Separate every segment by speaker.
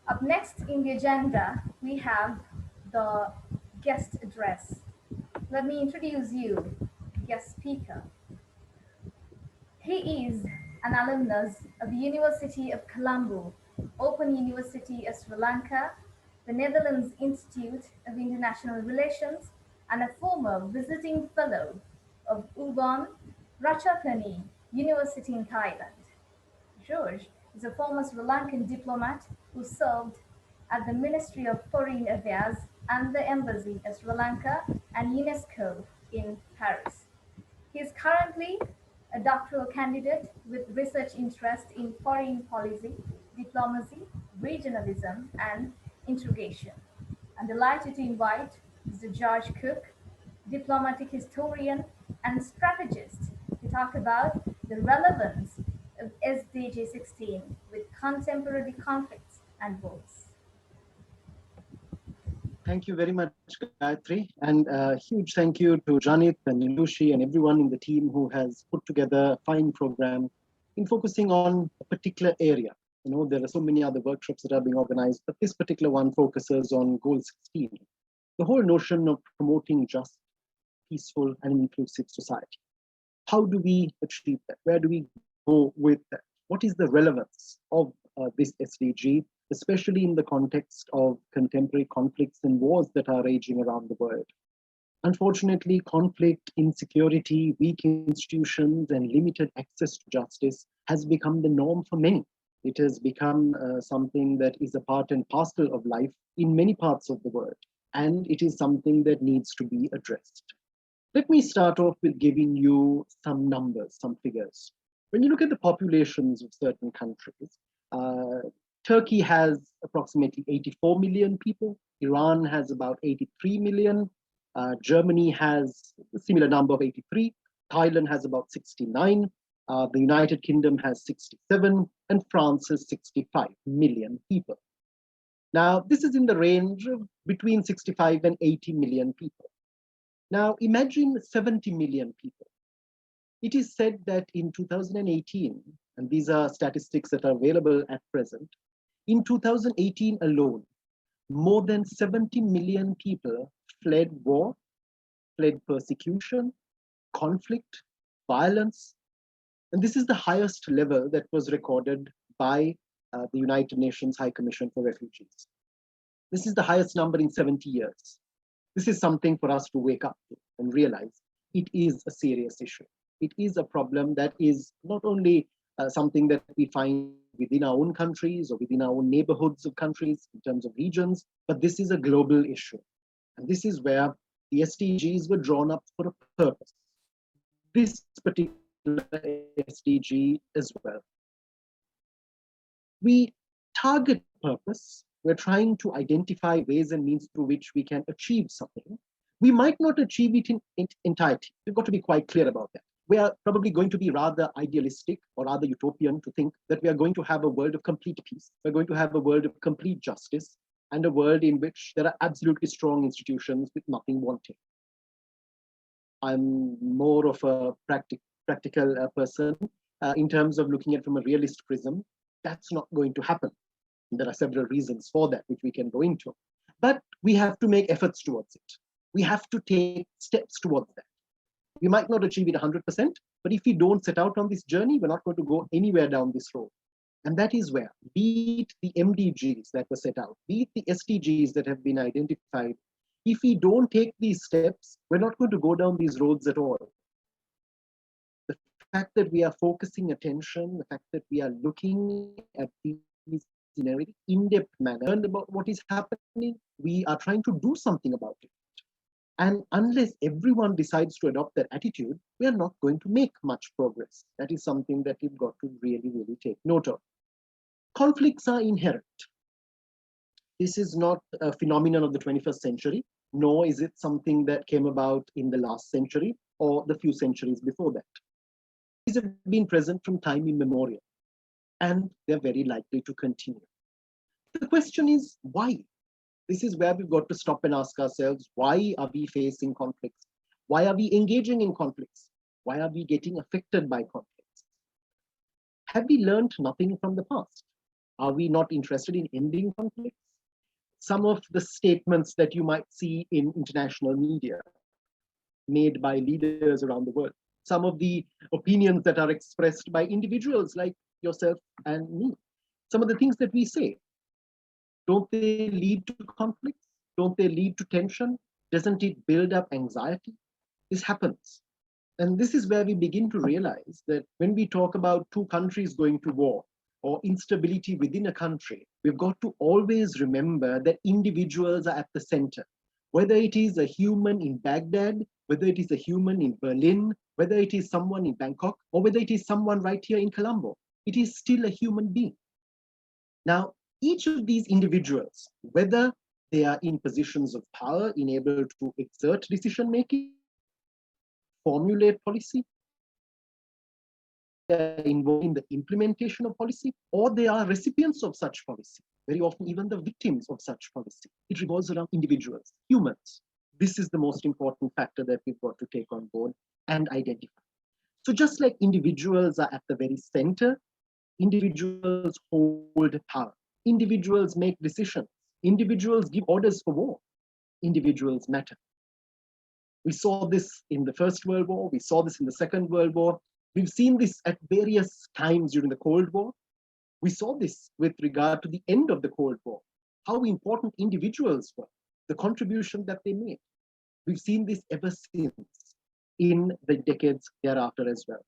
Speaker 1: Up next in the agenda, we have the guest address. Let me introduce you, guest speaker. He is an alumnus of the University of Colombo, Open University of Sri Lanka, the Netherlands Institute of International Relations, and a former visiting fellow of Ubon Ratchathani University in Thailand. George is a former Sri Lankan diplomat who served at the Ministry of Foreign Affairs and the Embassy of Sri Lanka and UNESCO in Paris. He is currently a doctoral candidate with research interest in foreign policy, diplomacy, regionalism, and integration. I'm delighted to invite Mr. George Cooke, diplomatic historian and strategist, to talk about the relevance of SDG 16 with contemporary conflicts and wars.
Speaker 2: Thank you very much, Gayatri, and a huge thank you to Janit and Nilushi and everyone in the team who has put together a fine program in focusing on a particular area. You know, there are so many other workshops that are being organized, but this particular one focuses on Goal 16, the whole notion of promoting just, peaceful, and inclusive society. How do we achieve that? Where do we go with that? What is the relevance of this SDG, especially in the context of contemporary conflicts and wars that are raging around the world? Unfortunately, conflict, insecurity, weak institutions, and limited access to justice has become the norm for many. It has become something that is a part and parcel of life in many parts of the world, and it is something that needs to be addressed. Let me start off with giving you some numbers, some figures. When you look at the populations of certain countries, Turkey has approximately 84 million people. Iran has about 83 million. Germany has a similar number of 83. Thailand has about 69. The United Kingdom has 67. And France has 65 million people. Now, this is in the range of between 65 and 80 million people. Now, imagine 70 million people. It is said that in 2018, and these are statistics that are available at present, in 2018 alone, more than 70 million people fled war, fled persecution, conflict, violence. And this is the highest level that was recorded by the United Nations High Commission for Refugees. This is the highest number in 70 years. This is something for us to wake up to and realize it is a serious issue. It is a problem that is not only something that we find within our own countries or within our own neighborhoods of countries in terms of regions, but this is a global issue. And this is where the SDGs were drawn up for a purpose. This particular SDG as well. We target purpose. We're trying to identify ways and means through which we can achieve something. We might not achieve it in entirety. We've got to be quite clear about that. We are probably going to be rather idealistic or rather utopian to think that we are going to have a world of complete peace. We're going to have a world of complete justice and a world in which there are absolutely strong institutions with nothing wanting. I'm more of a practical person in terms of looking at it from a realist prism. That's not going to happen. And there are several reasons for that, which we can go into. But we have to make efforts towards it. We have to take steps towards that. We might not achieve it 100%, but if we don't set out on this journey, we're not going to go anywhere down this road. And that is where, be it the MDGs that were set out, be it the SDGs that have been identified, if we don't take these steps, we're not going to go down these roads at all. The fact that we are focusing attention, the fact that we are looking at these in a very in-depth manner about what is happening, we are trying to do something about it. And unless everyone decides to adopt that attitude, we are not going to make much progress. That is something that we've got to really, really take note of. Conflicts are inherent. This is not a phenomenon of the 21st century, nor is it something that came about in the last century or the few centuries before that. These have been present from time immemorial, and they're very likely to continue. The question is, why? This is where we've got to stop and ask ourselves, why are we facing conflicts? Why are we engaging in conflicts? Why are we getting affected by conflicts? Have we learned nothing from the past? Are we not interested in ending conflicts? Some of the statements that you might see in international media made by leaders around the world, some of the opinions that are expressed by individuals like yourself and me, some of the things that we say, don't they lead to conflicts? Don't they lead to tension? Doesn't it build up anxiety? This happens. And this is where we begin to realize that when we talk about two countries going to war or instability within a country, we've got to always remember that individuals are at the center. Whether it is a human in Baghdad, whether it is a human in Berlin, whether it is someone in Bangkok, or whether it is someone right here in Colombo, it is still a human being. Now, each of these individuals, whether they are in positions of power, enabled to exert decision making, formulate policy, they are involved in the implementation of policy, or they are recipients of such policy, very often even the victims of such policy. It revolves around individuals, humans. This is the most important factor that we've got to take on board and identify. So just like individuals are at the very center, individuals hold power. Individuals make decisions. Individuals give orders for war. Individuals matter. We saw this in the First World War. We saw this in the Second World War. We've seen this at various times during the Cold War. We saw this with regard to the end of the Cold War, how important individuals were, the contribution that they made. We've seen this ever since in the decades thereafter as well.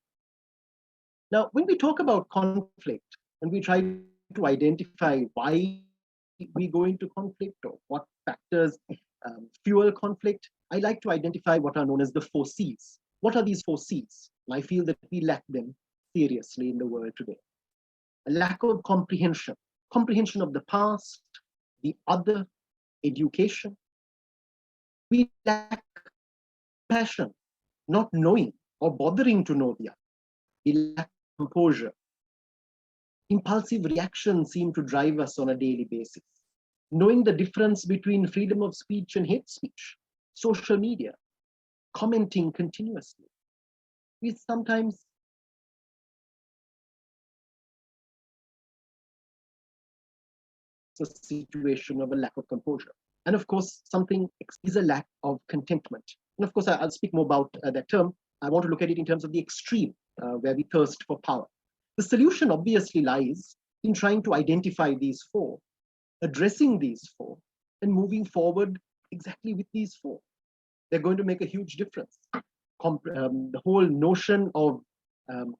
Speaker 2: Now, when we talk about conflict and we try to identify why we go into conflict or what factors fuel conflict, I like to identify what are known as the 4 C's. What are these 4 C's? And I feel that we lack them seriously in the world today. A lack of comprehension, comprehension of the past, the other, education. We lack passion, not knowing or bothering to know the other. We lack composure. Impulsive reactions seem to drive us on a daily basis. Knowing the difference between freedom of speech and hate speech, social media, commenting continuously. We sometimes a situation of a lack of composure. And of course, something is a lack of contentment. And of course, I'll speak more about that term. I want to look at it in terms of the extreme, where we thirst for power. The solution obviously lies in trying to identify these 4, addressing these 4, and moving forward exactly with these 4. They're going to make a huge difference. The whole notion of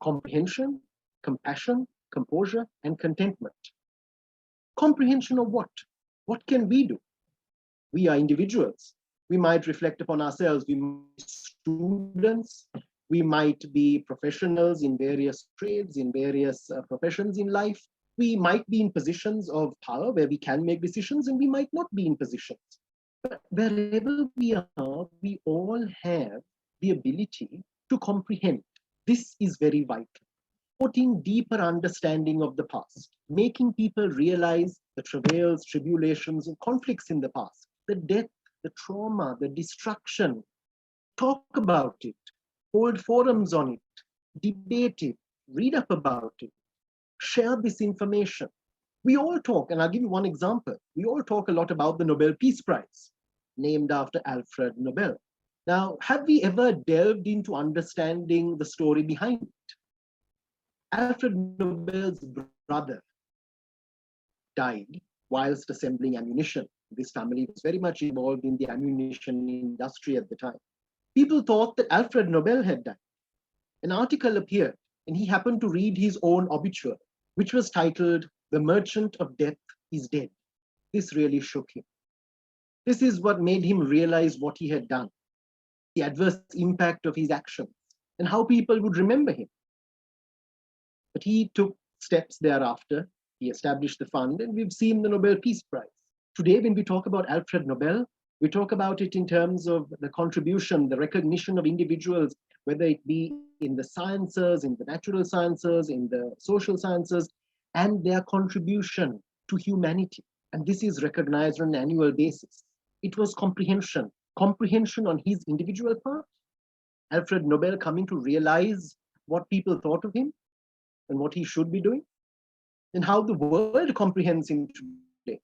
Speaker 2: comprehension, compassion, composure, and contentment. Comprehension of what? What can we do? We are individuals. We might reflect upon ourselves. We might be students. We might be professionals in various trades, in various professions in life. We might be in positions of power where we can make decisions, and we might not be in positions. But wherever we are, we all have the ability to comprehend. This is very vital. Putting deeper understanding of the past, making people realize the travails, tribulations, and conflicts in the past, the death, the trauma, the destruction. Talk about it, hold forums on it, debate it, read up about it, share this information. We all talk, and I'll give you one example. We all talk a lot about the Nobel Peace Prize, named after Alfred Nobel. Now, have we ever delved into understanding the story behind it? Alfred Nobel's brother died whilst assembling ammunition. This family was very much involved in the ammunition industry at the time. People thought that Alfred Nobel had died. An article appeared, and he happened to read his own obituary, which was titled, "The Merchant of Death is Dead." This really shook him. This is what made him realize what he had done, the adverse impact of his actions, and how people would remember him. But he took steps thereafter. He established the fund, and we've seen the Nobel Peace Prize. Today, when we talk about Alfred Nobel, we talk about it in terms of the contribution, the recognition of individuals, whether it be in the sciences, in the natural sciences, in the social sciences, and their contribution to humanity. And this is recognized on an annual basis. It was comprehension on his individual part. Alfred Nobel coming to realize what people thought of him and what he should be doing. and how the world comprehends him today.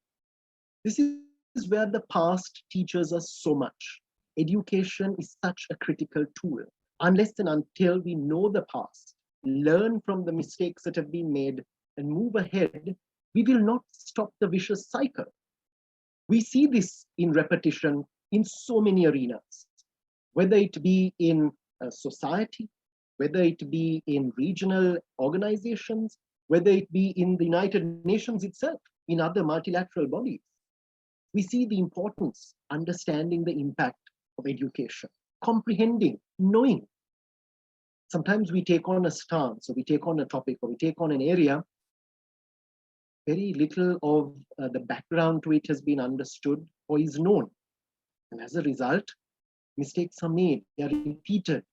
Speaker 2: This is where the past teaches us so much. Education is such a critical tool. Unless and until we know the past, learn from the mistakes that have been made, and move ahead, we will not stop the vicious cycle. We see this in repetition in so many arenas, whether it be in society, whether it be in regional organizations, whether it be in the United Nations itself, in other multilateral bodies. We see the importance, understanding the impact of education, comprehending, knowing. Sometimes we take on a stance, or we take on a topic, or we take on an area. Very little of the background to it has been understood or is known. And as a result, mistakes are made, they are repeated.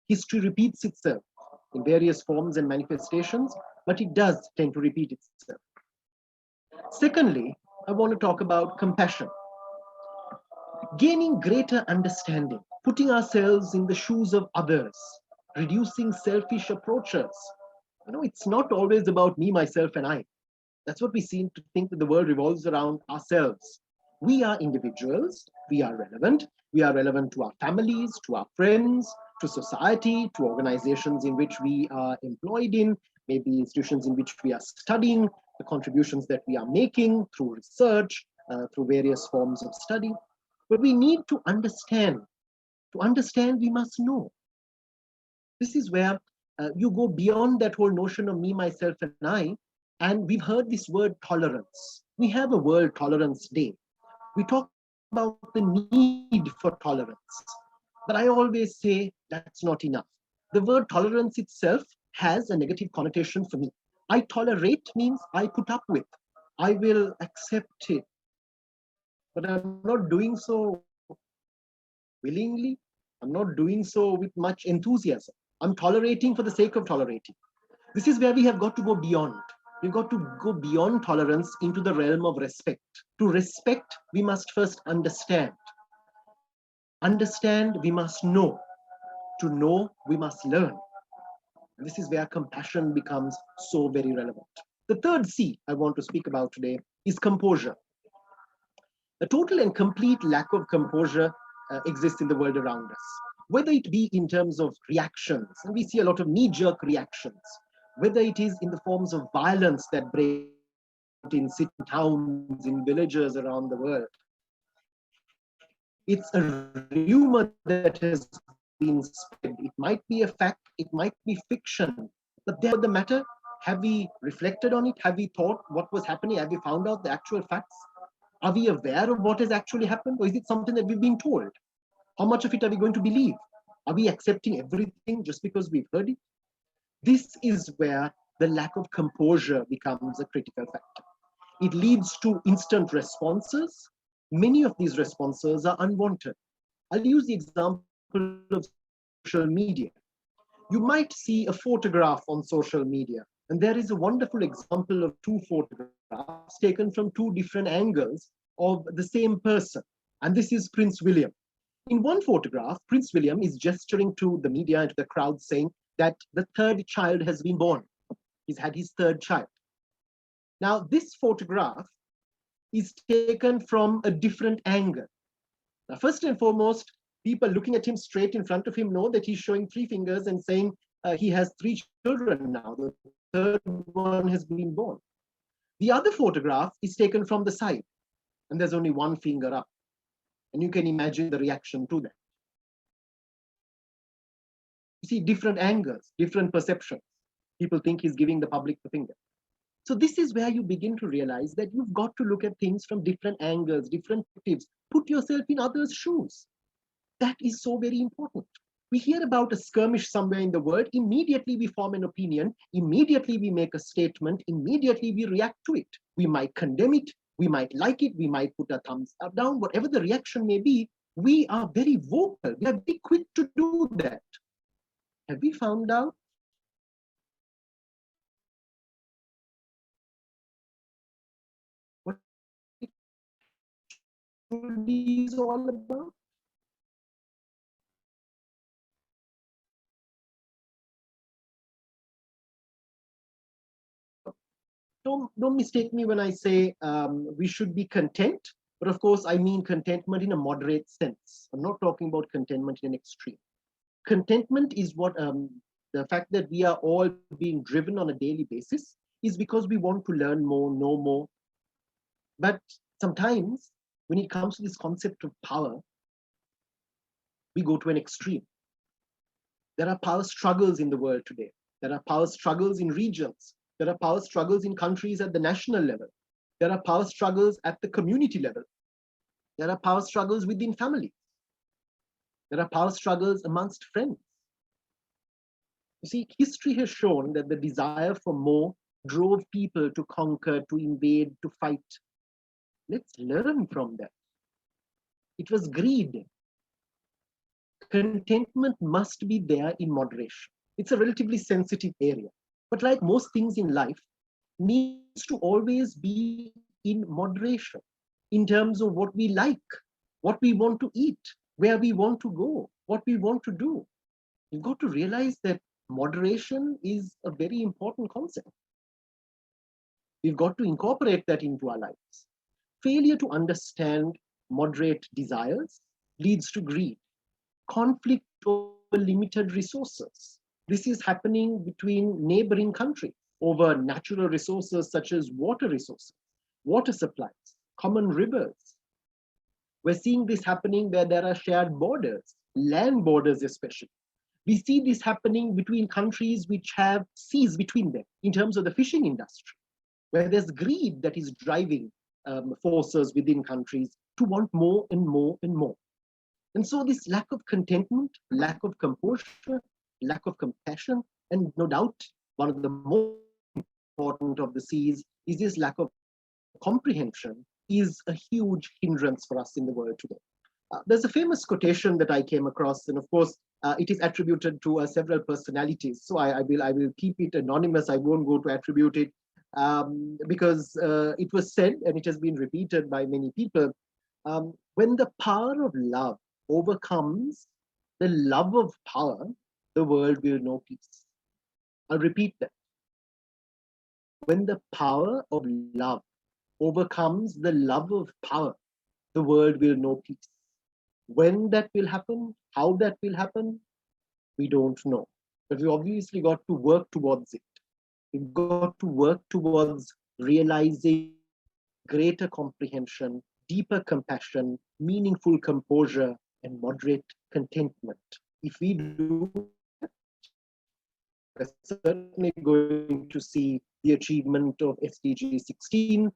Speaker 2: History repeats itself in various forms and manifestations, but it does tend to repeat itself. Secondly, I want to talk about compassion. Gaining greater understanding, putting ourselves in the shoes of others, reducing selfish approaches. It's not always about me, myself, and I. That's what we seem to think, that the world revolves around ourselves. We are individuals, we are relevant to our families, to our friends, to society, to organizations in which we are employed in, maybe institutions in which we are studying, the contributions that we are making through research, through various forms of study. But we need to understand. To understand, we must know. This is where you go beyond that whole notion of me, myself, and I. And we've heard this word tolerance. We have a World Tolerance Day. We talk about the need for tolerance. But I always say that's not enough. The word tolerance itself has a negative connotation for me. I tolerate means I put up with. I will accept it. But I'm not doing so willingly. I'm not doing so with much enthusiasm. I'm tolerating for the sake of tolerating. This is where we have got to go beyond. We've got to go beyond tolerance into the realm of respect. To respect, we must first understand. Understand, we must know. To know, we must learn. And this is where compassion becomes so very relevant. The third C I want to speak about today is composure. A total and complete lack of composure exists in the world around us, whether it be in terms of reactions, and we see a lot of knee-jerk reactions, whether it is in the forms of violence that break out in city towns, in villages around the world. It's a rumor that has been spread. It might be a fact, it might be fiction, but there the matter. Have we reflected on it? Have we thought what was happening? Have we found out the actual facts? Are we aware of what has actually happened? Or is it something that we've been told? How much of it are we going to believe? Are we accepting everything just because we've heard it? This is where the lack of composure becomes a critical factor. It leads to instant responses. Many of these responses are unwanted. I'll use the example of social media. You might see a photograph on social media, and there is a wonderful example of two photographs taken from two different angles of the same person. And this is Prince William. In one photograph, Prince William is gesturing to the media and to the crowd saying that the third child has been born. He's had his third child. Now, this photograph is taken from a different angle. Now, first and foremost, people looking at him straight in front of him know that he's showing three fingers and saying he has three children now. The third one has been born. The other photograph is taken from the side, and there's only one finger up. And you can imagine the reaction to that. You see different angles, different perceptions. People think he's giving the public the finger. So this is where you begin to realize that you've got to look at things from different angles, different perspectives. Put yourself in others' shoes. That is so very important. We hear about a skirmish somewhere in the world, immediately we form an opinion, immediately we make a statement, immediately we react to it. We might condemn it, we might like it, we might put a thumbs up, down, whatever the reaction may be. We are very vocal, we are very quick to do that. Have we found out what it truly is all about? don't mistake me when I say we should be content, but of course I mean contentment in a moderate sense. I'm not talking about contentment in an extreme. Contentment is what the fact that we are all being driven on a daily basis is because we want to learn more, know more. But sometimes when it comes to this concept of power, we go to an extreme. There are power struggles in the world today. There are power struggles in regions. There are power struggles in countries at the national level. There are power struggles at the community level. There are power struggles within families. There are power struggles amongst friends. You see, history has shown that the desire for more drove people to conquer, to invade, to fight. Let's learn from that. It was greed. Contentment must be there in moderation. It's a relatively sensitive area. But like most things in life, needs to always be in moderation in terms of what we like, what we want to eat, where we want to go, what we want to do. You've got to realize that moderation is a very important concept. We've got to incorporate that into our lives. Failure to understand moderate desires leads to greed, conflict over limited resources. This is happening between neighboring countries over natural resources such as water resources, water supplies, common rivers. We're seeing this happening where there are shared borders, land borders especially. We see this happening between countries which have seas between them in terms of the fishing industry, where there's greed that is driving forces within countries to want more and more and more. And so this lack of contentment, lack of composure, lack of compassion, and no doubt one of the most important of the C's is this lack of comprehension is a huge hindrance for us in the world today. There's a famous quotation that I came across, and of course, it is attributed to several personalities. So I will keep it anonymous. I won't go to attribute it because it was said, and it has been repeated by many people, when the power of love overcomes the love of power, the world will know peace. I'll repeat that. When the power of love overcomes the love of power, the world will know peace. When that will happen, how that will happen, we don't know. But we obviously got to work towards it. We've got to work towards realizing greater comprehension, deeper compassion, meaningful composure, and moderate contentment. If we do, we're certainly going to see the achievement of SDG 16.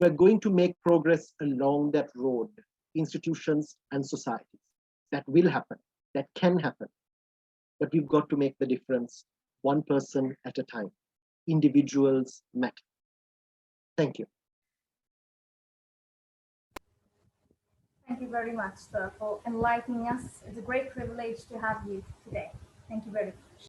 Speaker 2: We're going to make progress along that road, institutions and societies. That will happen, that can happen. But we've got to make the difference one person at a time. Individuals matter. Thank you.
Speaker 1: Thank you very much, sir, for enlightening us. It's a great privilege to have you today. Thank you very much.